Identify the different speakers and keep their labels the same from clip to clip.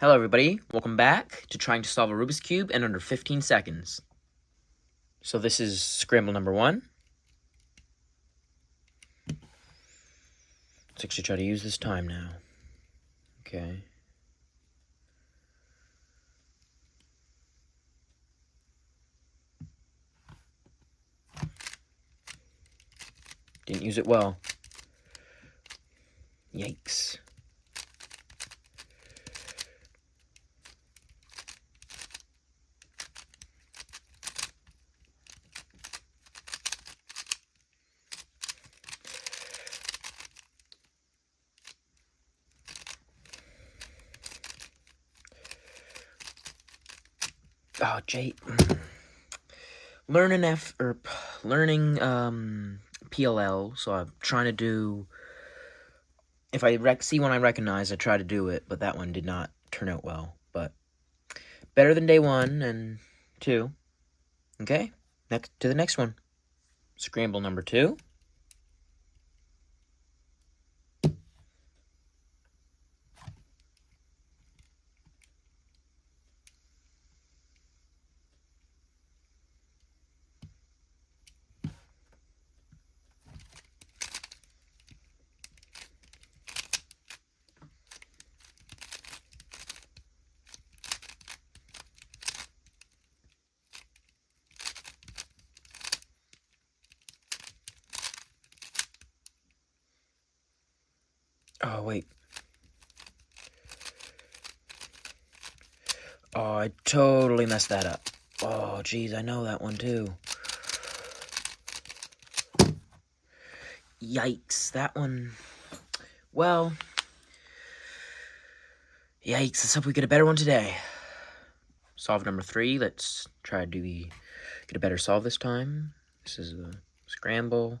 Speaker 1: Hello everybody, welcome back to trying to solve a Rubik's Cube in under 15 seconds. So this is scramble number 1. Let's actually try to use this time now. Okay. Didn't use it well. Yikes. Oh, Jay. Learning PLL, so I'm trying to do, if I see one I recognize, I try to do it, but that one did not turn out well, but better than day 1 and 2. Okay, next to the next one. Scramble number 2. Oh, wait. Oh, I totally messed that up. Oh, geez, I know that one too. Yikes, that one. Well, yikes, let's hope we get a better one today. Solve number 3. Let's try to get a better solve this time. This is a scramble.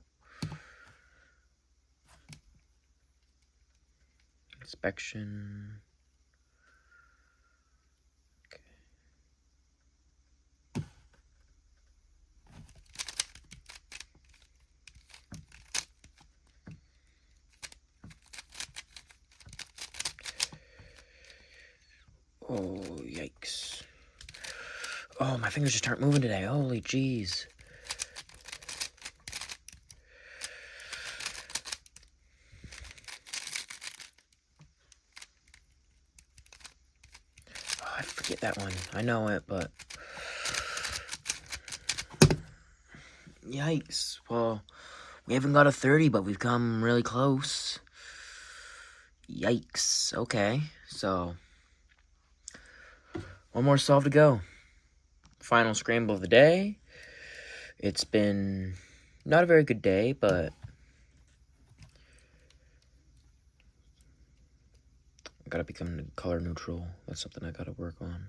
Speaker 1: Inspection. Okay. Oh, yikes. Oh, my fingers just aren't moving today. Holy jeez. Oh, I forget that one. I know it, but... Yikes. Well, we haven't got a 30, but we've come really close. Yikes. Okay, so... one more solve to go. Final scramble of the day. It's been not a very good day, but I gotta become color neutral. That's something I gotta work on.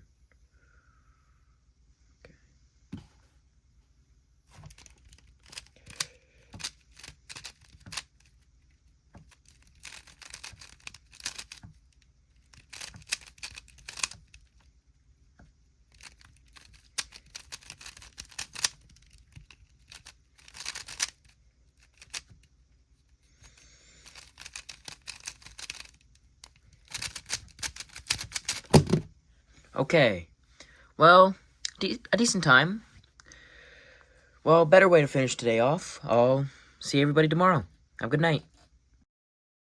Speaker 1: Okay, well, a decent time. Well, better way to finish today off. I'll see everybody tomorrow. Have a good night.